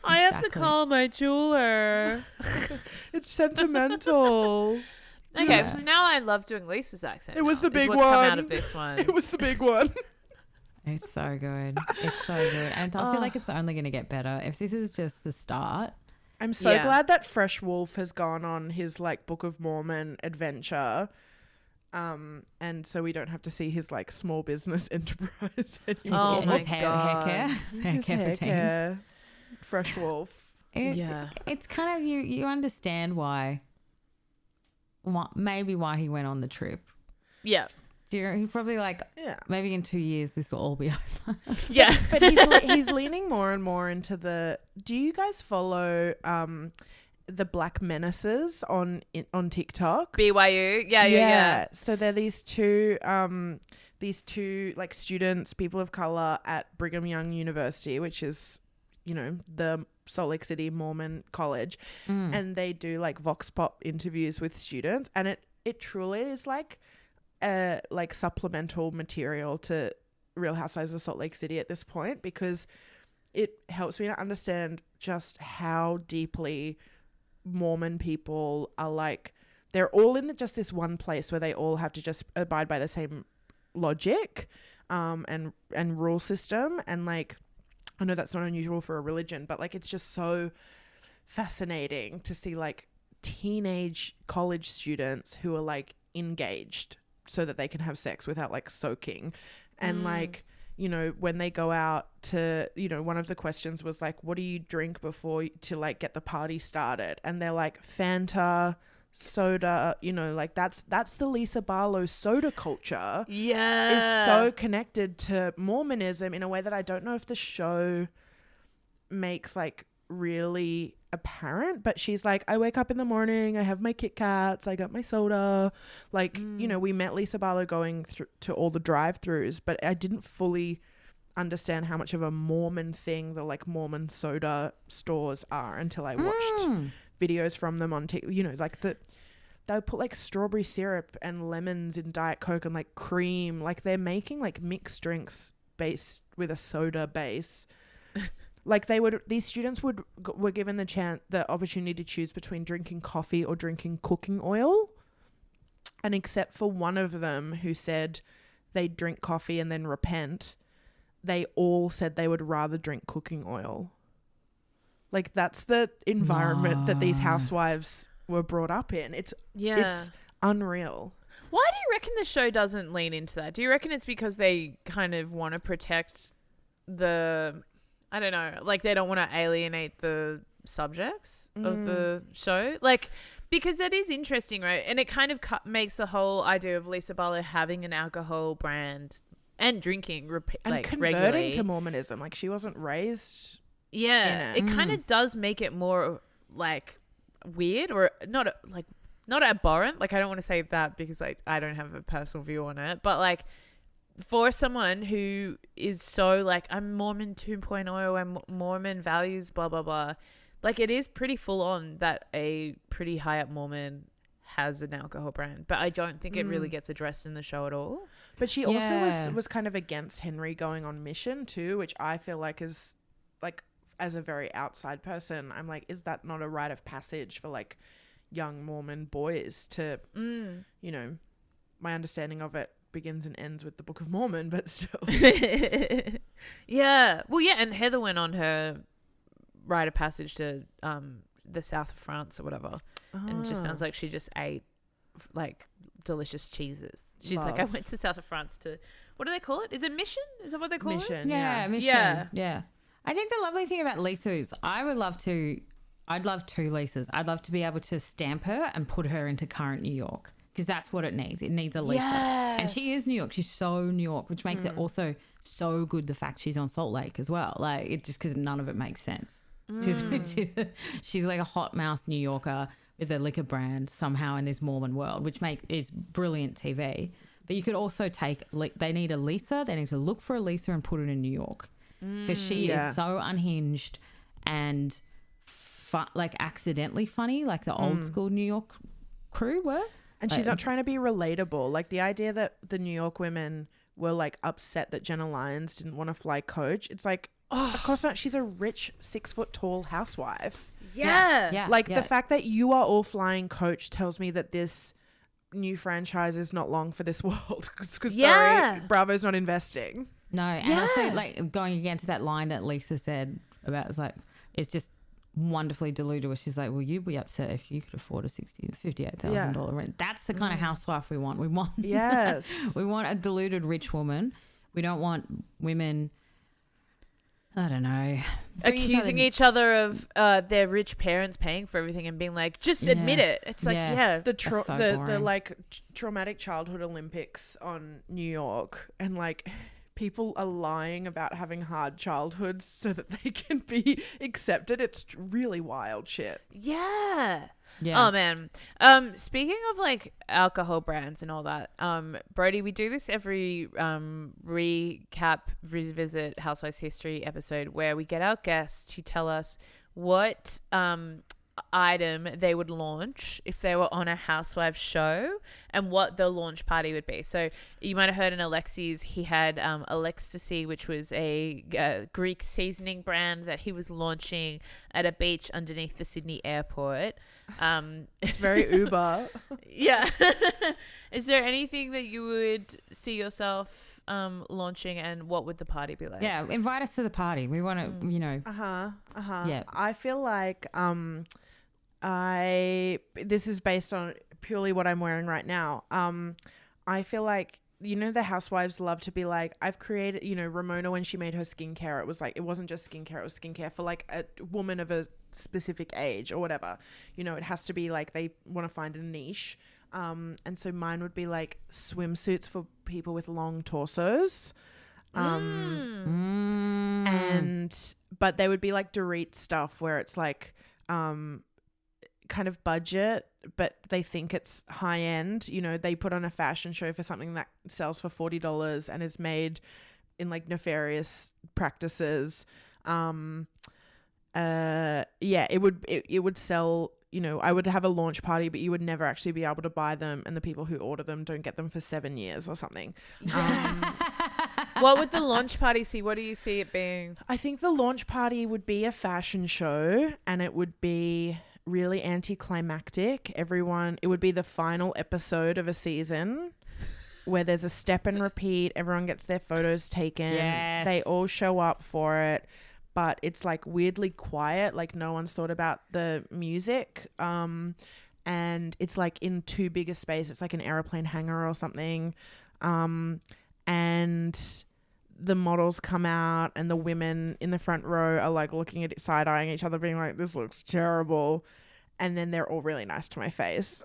I have to call my jeweler. It's sentimental. Okay, so now I love doing Lisa's accent. It was the big one. Come out of this one. It was the big one. It's so good. It's so good. And I feel like it's only going to get better. If this is just the start. I'm so glad that Fresh Wolf has gone on his like Book of Mormon adventure. And so we don't have to see his like small business enterprise anymore. Oh my God. Hair care for teens. Fresh Wolf. It's kind of, you understand why he went on the trip. Yeah. He's probably like, maybe in 2 years this will all be over. Yeah. But he's leaning more and more into the, do you guys follow the Black Menaces on TikTok? BYU? Yeah. So they're these two like students, people of color at Brigham Young University, which is, the Salt Lake City Mormon college. And they do like Vox Pop interviews with students, and it truly is like supplemental material to Real Housewives of Salt Lake City at this point, because it helps me to understand just how deeply Mormon people are like, they're all in just this one place where they all have to just abide by the same logic and rule system. And like, I know that's not unusual for a religion, but like, it's just so fascinating to see like teenage college students who are like engaged so that they can have sex without like soaking. And like, when they go out to, one of the questions was like, what do you drink before to like get the party started? And they're like, Fanta, soda, like that's the Lisa Barlow soda culture. Yeah. Is so connected to Mormonism in a way that I don't know if the show makes like really apparent, but she's like, I wake up in the morning, I have my Kit Kats, I got my soda, like we met Lisa Barlow going through to all the drive-thrus, but I didn't fully understand how much of a Mormon thing the like Mormon soda stores are until I watched videos from them on TikTok, you know, like they would put like strawberry syrup and lemons in Diet Coke and like cream. Like they're making like mixed drinks based with a soda base. Like these students were given the opportunity to choose between drinking coffee or drinking cooking oil. And except for one of them who said they'd drink coffee and then repent, they all said they would rather drink cooking oil. Like that's the environment that these housewives were brought up in. It's unreal. Why do you reckon the show doesn't lean into that? Do you reckon it's because they kind of want to protect I don't know, like they don't want to alienate the subjects of the show? Like, because it is interesting, right? And it kind of makes the whole idea of Lisa Barlow having an alcohol brand and drinking and like converting regularly to Mormonism. Like she wasn't raised. Yeah, it kind of does make it more like weird or not abhorrent. Like I don't want to say that because I don't have a personal view on it, but like for someone who is so like I'm Mormon 2.0 and Mormon values blah blah blah, like it is pretty full on that a pretty high up Mormon has an alcohol brand, but I don't think it really gets addressed in the show at all. But she also was kind of against Henry going on mission too, which I feel like is like, as a very outside person, I'm like, is that not a rite of passage for like young Mormon boys to, you know, my understanding of it begins and ends with the Book of Mormon, but still. Yeah. Well, yeah. And Heather went on her rite of passage to the south of France or whatever. And it just sounds like she just ate like delicious cheeses. She's like, I went to south of France to, what do they call it? Is it mission? Is that what they call it? Mission. Yeah, mission. Yeah. I think the lovely thing about Lisa is I'd love two Lisas. I'd love to be able to stamp her and put her into current New York because that's what it needs. It needs a Lisa. Yes. And she is New York. She's so New York, which makes it also so good the fact she's on Salt Lake as well. Like it just because none of it makes sense. She's like a hot mouth New Yorker with a liquor brand somehow in this Mormon world, which is brilliant TV. But you could also they need a Lisa. They need to look for a Lisa and put it in New York. Because she is so unhinged and like accidentally funny, like the old school New York crew were. And she's not trying to be relatable. Like the idea that the New York women were like upset that Jenna Lyons didn't want to fly coach. It's like, of course not. She's a rich 6 foot tall housewife. Yeah. Like the fact that you are all flying coach tells me that this new franchise is not long for this world. Because sorry, Bravo's not investing. No, and also like going against that line that Lisa said about it's just wonderfully deluded where she's like, well, you'd be upset if you could afford a $58,000 rent. That's the kind of housewife we want. We want we want a deluded rich woman. We don't want women, I don't know, accusing each other of their rich parents paying for everything and being like, just admit it. It's like, the like traumatic childhood Olympics on New York, and like people are lying about having hard childhoods so that they can be accepted. It's really wild shit. Yeah. Oh man. Speaking of like alcohol brands and all that, Brodie, we do this every revisit Housewives history episode where we get our guests to tell us what item they would launch if they were on a Housewives show and what the launch party would be. So you might have heard in Alexi's, he had Alextasy, which was a Greek seasoning brand that he was launching at a beach underneath the Sydney airport. It's very Uber. Yeah. Is there anything that you would see yourself launching, and what would the party be like? Yeah, invite us to the party. We want to, you know. Yeah. I feel like this is based on purely what I'm wearing right now. I feel like, you know, the housewives love to be like, I've created, you know, Ramona, when she made her skincare, it was like, it wasn't just skincare, it was skincare for like a woman of a specific age or whatever. You know, it has to be like they want to find a niche. And so mine would be like swimsuits for people with long torsos. But they would be like Dorit stuff where it's like kind of budget, but they think it's high end. You know, they put on a fashion show for something that sells for $40 and is made in like nefarious practices. It would sell I would have a launch party, but you would never actually be able to buy them, and the people who order them don't get them for 7 years or something. Yes. What would the launch party see? What do you see it being? I think the launch party would be a fashion show, and it would be really anticlimactic. It would be the final episode of a season where there's a step and repeat. Everyone gets their photos taken. Yes. They all show up for it, but it's like weirdly quiet. Like no one's thought about the music. And it's like in too big a space. It's like an airplane hangar or something. And the models come out and the women in the front row are like looking at it, side-eyeing each other, being like, this looks terrible. And then they're all really nice to my face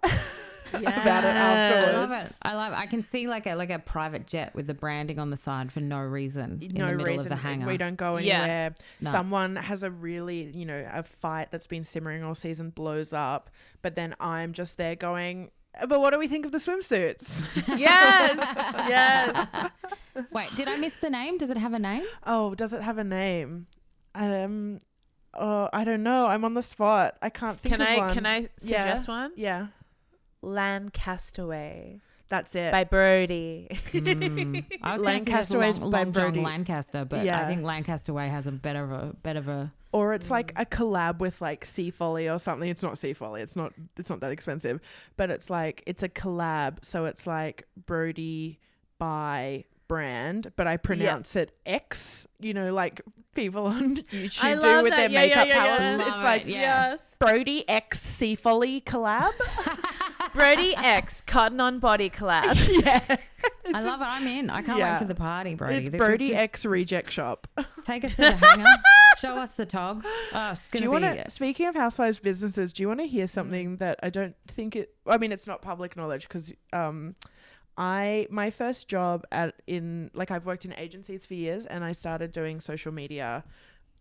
about it afterwards. I love it. I can see like a private jet with the branding on the side for no reason in the middle of the hangar. We don't go anywhere. No. Someone has a really, a fight that's been simmering all season blows up, but then I'm just there going, but what do we think of the swimsuits? Yes. Wait, did I miss the name? Does it have a name? Oh, does it have a name? I don't know. I'm on the spot. I can't think of one. Can I suggest one? Yeah. Lancastaway. That's it. By Brodie. I was Lancastaway's by Long John Brodie. Lancaster, but I think Lancastaway has a better of a Or it's like a collab with like Sea Folly or something. It's not Sea Folly. It's not that expensive, but it's like it's a collab. So it's like Brodie by brand, but I pronounce it X. Like people on YouTube do with their makeup palettes. It's like yes, Brodie X Sea Folly collab. Brodie X Cotton on Body collab. Yeah. I love it. I'm in. I can't wait for the party, Brodie. It's Brodie X Reject Shop. Take us to the hangar. Show us the togs. Oh, it's gonna be. Speaking of Housewives businesses, do you want to hear something that I don't think it's not public knowledge because my first job I've worked in agencies for years, and I started doing social media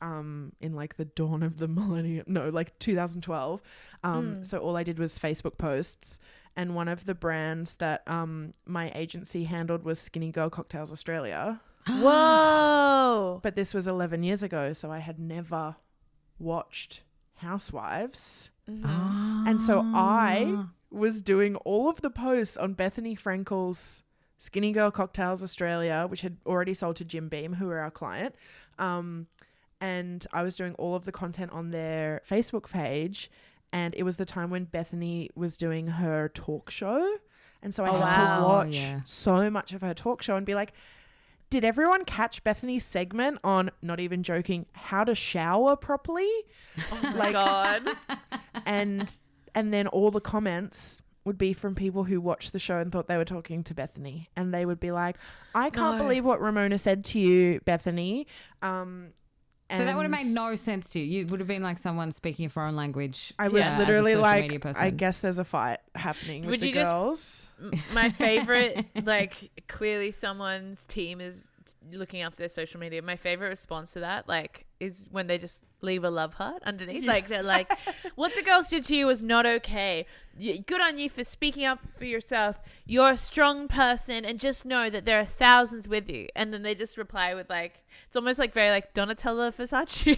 in like the dawn of the millennium, 2012. So all I did was Facebook posts, and one of the brands that my agency handled was Skinny Girl Cocktails Australia. Whoa. But this was 11 years ago, so I had never watched Housewives. And so I was doing all of the posts on Bethany Frankel's Skinny Girl Cocktails Australia, which had already sold to Jim Beam, who were our client. And I was doing all of the content on their Facebook page. And it was the time when Bethany was doing her talk show. And so I had to watch so much of her talk show and be like, did everyone catch Bethany's segment on, not even joking, how to shower properly? Oh my God. And then all the comments would be from people who watched the show and thought they were talking to Bethany. And they would be like, I can't believe what Ramona said to you, Bethany. So that would have made no sense to you. You would have been like someone speaking a foreign language. I was literally like, I guess there's a fight happening with the girls. My favorite, clearly someone's team is looking after their social media. My favorite response to that, is when they just leave a love heart underneath. Yeah. They're like, what the girls did to you was not okay. Good on you for speaking up for yourself. You're a strong person, and just know that there are thousands with you. And then they just reply with it's almost very Donatella Versace.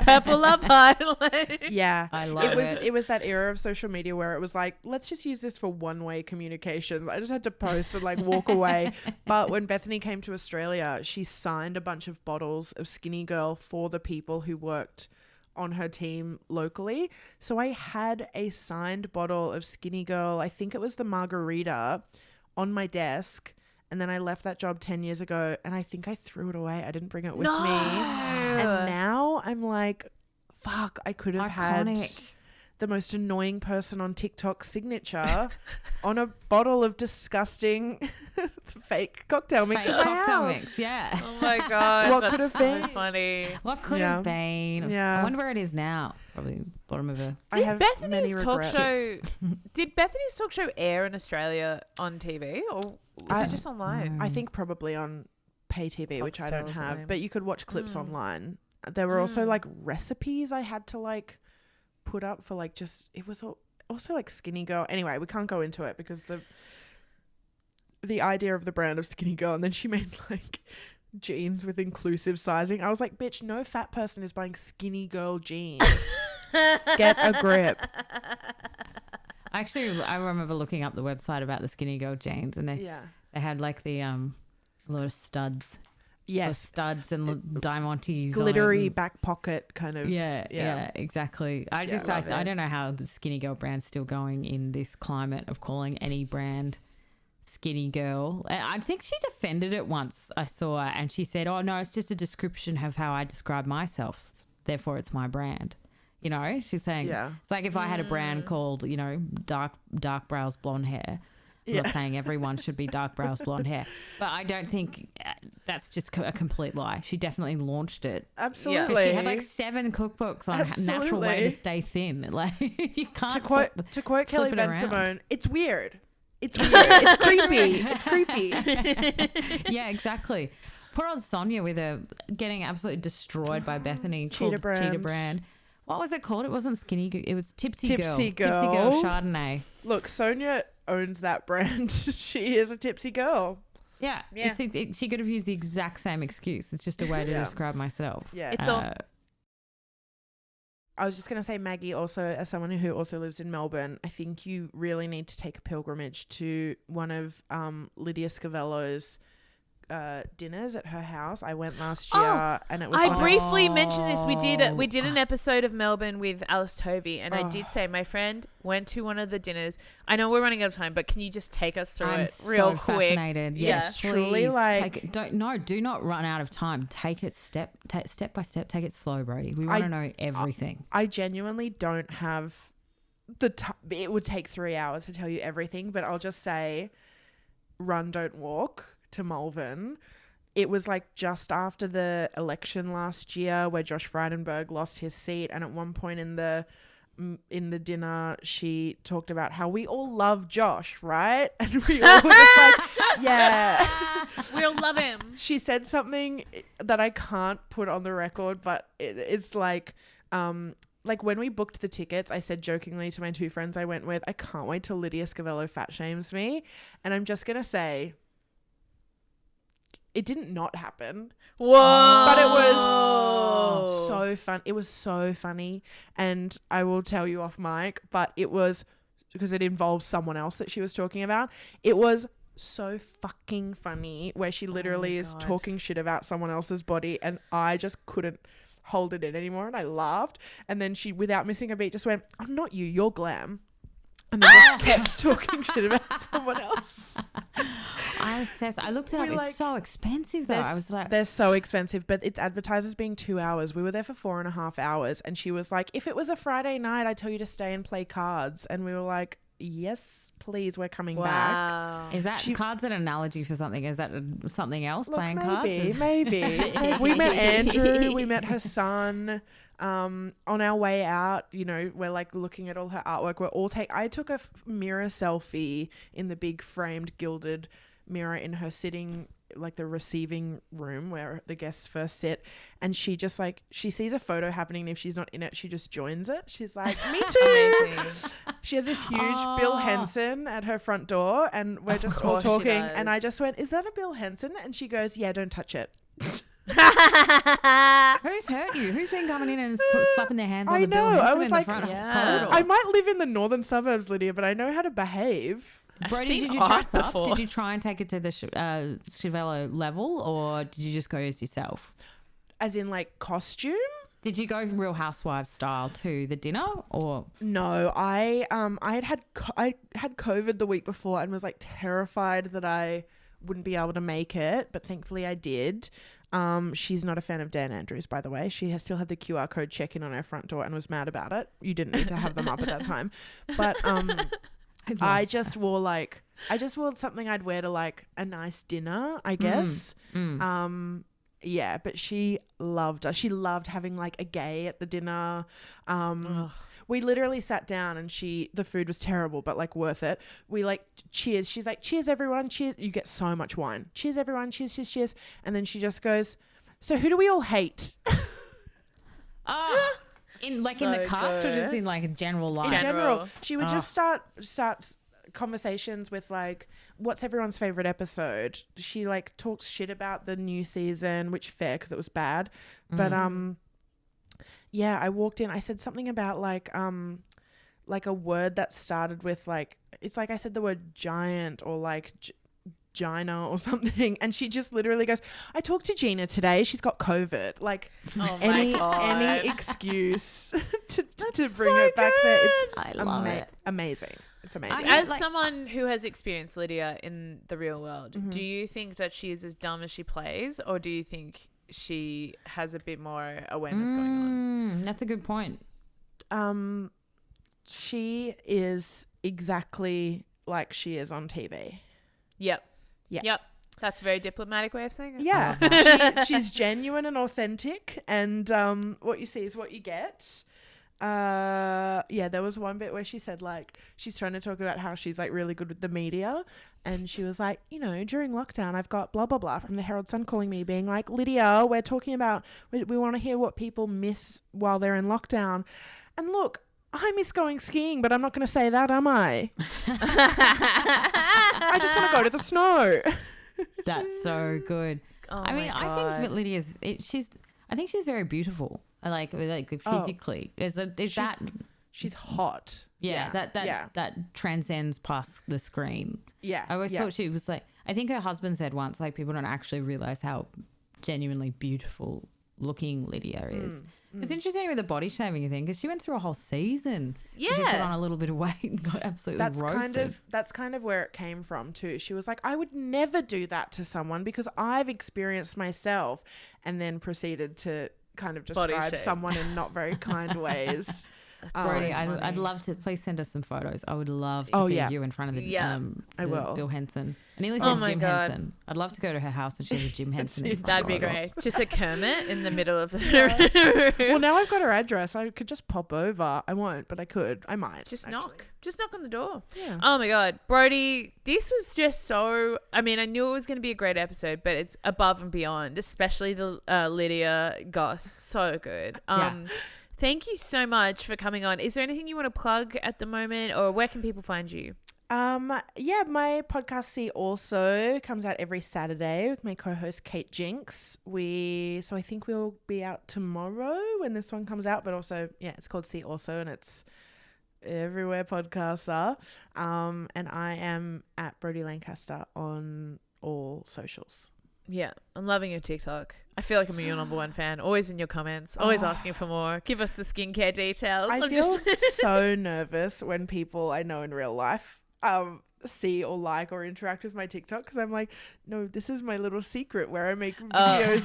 Purple love heart. I love it. It was that era of social media where it was like, let's just use this for one-way communications. I just had to post and walk away. But when Bethany came to Australia, she signed a bunch of bottles of Skinny Girl for the people who worked on her team locally. So I had a signed bottle of Skinny Girl, I think it was the margarita, on my desk. And then I left that job 10 years ago, and I think I threw it away. I didn't bring it with me. And now I'm like, fuck, I could have had the most annoying person on TikTok signature on a bottle of disgusting fake cocktail mix in my house. Yeah. Oh my God. What could have been? Funny. What could have been? Yeah. I wonder where it is now. Probably bottom of a. Did Bethany's talk show air in Australia on TV, or was it just online? I think probably on pay TV, which I don't have, but you could watch clips online. There were also recipes I had to put up for it was also Skinny Girl. Anyway, we can't go into it because the idea of the brand of Skinny Girl, and then she made jeans with inclusive sizing. I was like, bitch, no fat person is buying Skinny Girl jeans. Get a grip. Actually, I remember looking up the website about the skinny girl jeans, and they had like the a lot of studs. Yes, studs and diamantes, glittery back pocket kind of. Yeah, exactly. I don't know how the skinny girl brand's still going in this climate of calling any brand skinny girl. I think she defended it once. I saw her, and she said, "Oh no, it's just a description of how I describe myself. Therefore, it's my brand." You know, she's saying it's like if I had a brand called, you know, dark brows, blonde hair. I'm not saying everyone should be dark brows, blonde hair, but I don't think that's just a complete lie. She definitely launched it. Absolutely. She had like 7 cookbooks on a natural way to stay thin. Like you can't. To quote Kelly Ben Simone, it's weird. It's weird. It's creepy. It's creepy. Yeah, exactly. Poor old Sonia with her getting absolutely destroyed by Bethany. Cheetah Brand. What was it called? It wasn't Skinny. It was Tipsy Girl. Tipsy Girl. Tipsy Girl Chardonnay. Look, Sonia owns that brand. She is a tipsy girl. Yeah. She could have used the exact same excuse. It's just a way to describe myself. Yeah. It's also. I was just going to say, Maggie, also, as someone who also lives in Melbourne, I think you really need to take a pilgrimage to one of Lydia Schiavello's dinners at her house. I went last year and it was I briefly mentioned this. We did an episode of Melbourne with Alice Tovey, and I did say my friend went to one of the dinners. I know we're running out of time, but can you just take us through it real quick? Fascinated. Yes, truly, like do not run out of time. Take it step by step. Take it slow, Brodie. We want to know everything. I genuinely don't have the time. It would take 3 hours to tell you everything, but I'll just say, run, don't walk to Malvern. It was like just after the election last year where Josh Frydenberg lost his seat, and at one point in the dinner she talked about how we all love Josh, right? And we all were just like, yeah, we all love him. She said something that I can't put on the record, but it's like when we booked the tickets, I said jokingly to my 2 friends I went with, I can't wait till Lydia Schiavello fat shames me. And I'm just gonna say, it didn't not happen. Whoa. But it was so fun. It was so funny. And I will tell you off mic, but it was, because it involves someone else that she was talking about, it was so fucking funny where she literally is talking shit about someone else's body, and I just couldn't hold it in anymore, and I laughed. And then she, without missing a beat, just went, "I'm not you, you're glam." And then just kept talking shit about someone else. I was obsessed. I looked it up. It's so expensive though. I was like, they're so expensive, but it's advertised as being 2 hours. We were there for 4.5 hours, and she was like, "If it was a Friday night, I'd tell you to stay and play cards." And we were like, "Yes, please, we're coming back." Is that cards an analogy for something? Is that something else? Look, playing cards? Maybe. We met Andrew. We met her son. On our way out, you know, we're like looking at all her artwork. I took a mirror selfie in the big framed gilded mirror in her sitting, like the receiving room where the guests first sit, and she just like, she sees a photo happening, and if she's not in it, she just joins it. She's like, "Me too." Amazing. She has this huge Bill Henson at her front door, and we're just all talking, and I just went, "Is that a Bill Henson?" And she goes, "Yeah, don't touch it." Who's hurt you? Who's been coming in and slapping their hands on the Bill Henson? I was like, I might live in the northern suburbs, Lydia, but I know how to behave. Brodie, did you dress up? Did you try and take it to the Schiavello level, or did you just go as yourself? As in like costume? Did you go Real Housewives style to the dinner, or no? I had COVID the week before and was like terrified that I wouldn't be able to make it, but thankfully I did. She's not a fan of Dan Andrews, by the way. She still had the QR code check-in on her front door and was mad about it. You didn't need to have them up at that time. But I just wore something I'd wear to like a nice dinner, I guess. Yeah, but she loved us. She loved having like a gay at the dinner. We literally sat down, and the food was terrible, but like worth it. We like cheers. She's like, "Cheers, everyone. Cheers." You get so much wine. "Cheers, everyone. Cheers, cheers, cheers." And then she just goes, "So who do we all hate?" In the cast, or just in like a general life? In general. She would just start conversations with like, "What's everyone's favorite episode?" She like talks shit about the new season, which fair, because it was bad. But Yeah, I walked in. I said something about like a word that started with like, it's like I said the word giant or like Gina or something, and she just literally goes, I talked to Gina today, she's got COVID. Like any excuse to bring it back there. It's I love it. Amazing. It's amazing. As someone who has experienced Lydia in the real world, Mm-hmm. do you think that she is as dumb as she plays, or do you think she has a bit more awareness going on? That's a good point. She is exactly like she is on TV. Yep. Yeah. Yep. That's a very diplomatic way of saying it. Yeah. She's genuine and authentic, and what you see is what you get. There was one bit where she said like she's trying to talk about how she's like really good with the media, and she was like, you know, during lockdown I've got blah blah blah from the Herald Sun calling me being like, Lydia, we're talking about we want to hear what people miss while they're in lockdown. And look, I miss going skiing, but I'm not going to say that, am I? I just want to go to the snow. That's so good. Oh I mean, my I God. think that I think she's very beautiful. I like physically. She's hot. That transcends past the screen. Yeah. I always thought she was like, I think her husband said once, like, people don't actually realize how genuinely beautiful looking Lydia is. It's interesting with the body shaming thing, because she went through a whole season. Yeah. She put on a little bit of weight and got absolutely roasted. That's kind of where it came from too. She was like, I would never do that to someone because I've experienced myself, and then proceeded to kind of describe someone in not very kind ways. Brodie, I'd love to, please send us some photos. I would love to see you in front of the I will. Bill Henson. I nearly said Jim Henson. I'd love to go to her house and she has a Jim Henson in front. That'd be great. Just a Kermit in the middle of the room. Well, now I've got her address. I could just pop over. I won't, but I could. I might. Just knock on the door. Yeah. Oh my God, Brodie, this was just so, I mean, I knew it was going to be a great episode, but it's above and beyond, especially the Lydia Goss. So good. Thank you so much for coming on. Is there anything you want to plug at the moment, or where can people find you? My podcast See Also comes out every Saturday with my co-host Kate Jinks. So I think we'll be out tomorrow when this one comes out, but also, it's called See Also, and it's everywhere podcasts are. And I am at Brodie Lancaster on all socials. Yeah, I'm loving your TikTok. I feel like I'm your number one fan. Always in your comments, always asking for more. Give us the skincare details. I feel so nervous when people I know in real life see or like or interact with my TikTok, because I'm like, no, this is my little secret where I make videos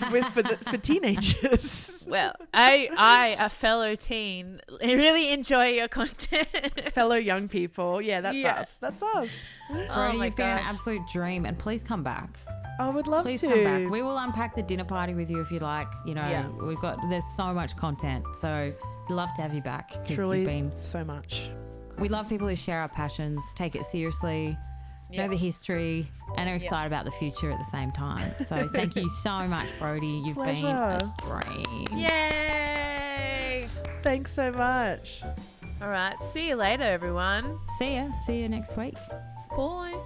for teenagers. Well, I, a fellow teen, really enjoy your content. Fellow young people. Yeah, that's us. That's us. Brodie, you've been an absolute dream, and please come back. I would love Please to. come back. We will unpack the dinner party with you if you like. There's so much content. So love to have you back. Truly, so much. We love people who share our passions, take it seriously, know the history, and are excited about the future at the same time. So thank you so much, Brodie. You've been a dream. Yay! Thanks so much. All right. See you later, everyone. See ya. See you next week. Bye.